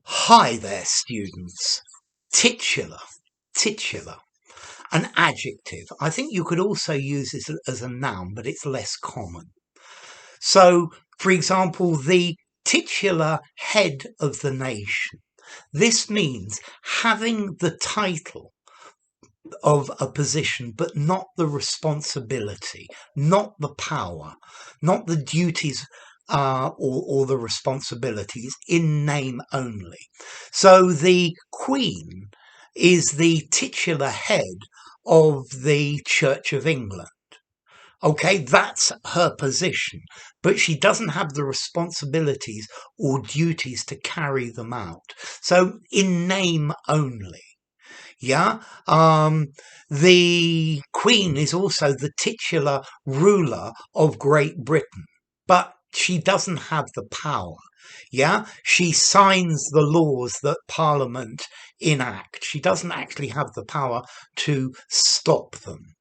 Hi there, students. Titular, titular, an adjective. I think you could also use this as a noun, but it's less common. So, for example, the titular head of the nation. This means having the title of a position, but not the responsibility, not the power, not the duties or the responsibilities, in name only. So the Queen is the titular head of the Church of England. Okay, that's her position, but she doesn't have the responsibilities or duties to carry them out. So in name only. Yeah. The Queen is also the titular ruler of Great Britain, but she doesn't have the power. Yeah. She signs the laws that Parliament enact. She doesn't actually have the power to stop them.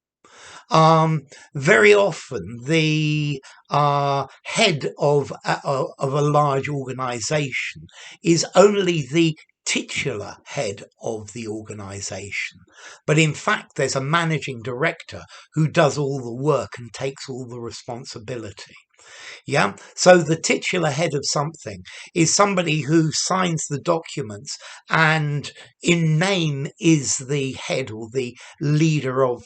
Very often, the head of a large organization is only the titular head of the organization. But in fact, there's a managing director who does all the work and takes all the responsibility. Yeah. So the titular head of something is somebody who signs the documents and in name is the head or the leader of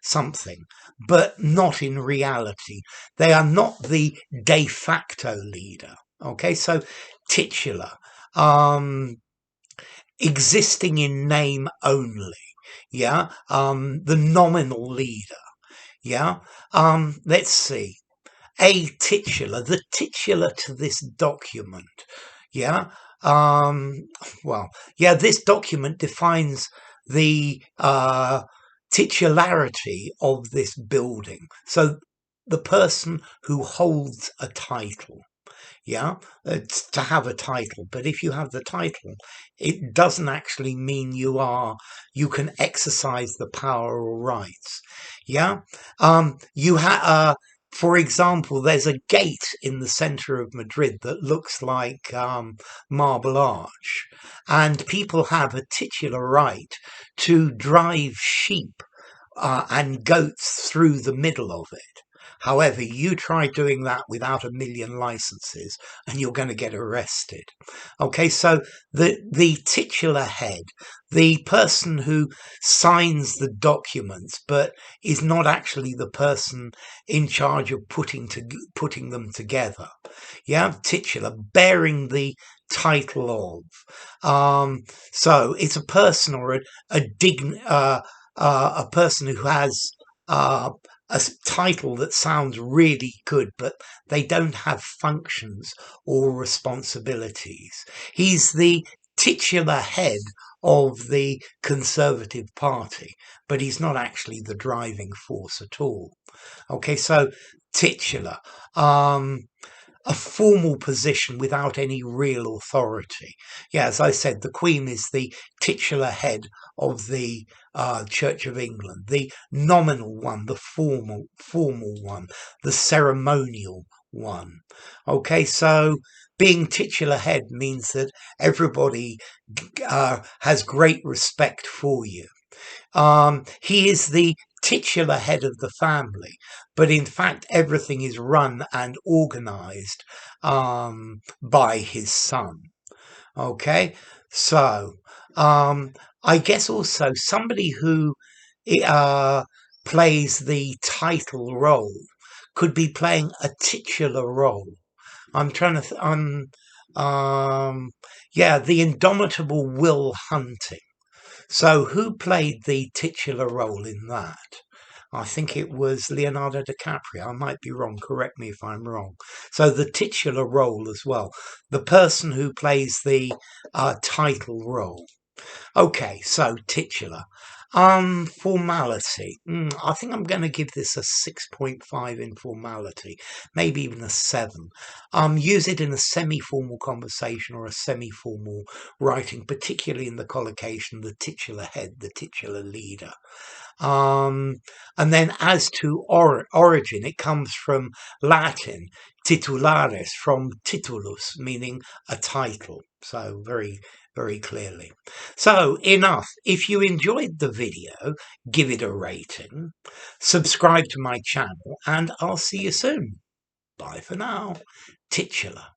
something, but not in reality. They are not the de facto leader. Okay. So titular, existing in name only. Yeah. The nominal leader. Yeah. Let's see. A titular, the titular to this document. Yeah. Well, yeah, this document defines the titularity of this building. So the person who holds a title. Yeah, it's to have a title, but if you have the title, it doesn't actually mean you can exercise the power or rights. Yeah. You have for example, there's a gate in the center of Madrid that looks like Marble Arch, and people have a titular right to drive sheep and goats through the middle of it. However, you try doing that without a million licenses and you're going to get arrested. Okay, so the titular head, the person who signs the documents but is not actually the person in charge of putting them together. Yeah, titular, bearing the title of. So it's a person or a person who has a title that sounds really good, but they don't have functions or responsibilities. He's the titular head of the Conservative Party, but he's not actually the driving force at all. Okay, so titular. A formal position without any real authority. Yeah, as I said, the Queen is the titular head of the Church of England, the nominal one, the formal one, the ceremonial one. Okay, so being titular head means that everybody has great respect for you. He is the titular head of the family, but in fact, everything is run and organized by his son. Okay, so I guess also somebody who uh, plays the title role could be playing a titular role. I'm trying to. Yeah, the indomitable Will Hunting. So, who played the titular role in that? I think it was Leonardo DiCaprio. I might be wrong. Correct me if I'm wrong. So, the titular role as well. The person who plays the title role. Okay, so titular. Formality. I think I'm going to give this a 6.5 in formality, maybe even a 7. Use it in a semi-formal conversation or a semi-formal writing, particularly in the collocation, the titular head, the titular leader. And then as to origin, it comes from Latin, titularis, from titulus, meaning a title. So very, very clearly. So enough. If you enjoyed the video, give it a rating, subscribe to my channel, and I'll see you soon. Bye for now. Titular.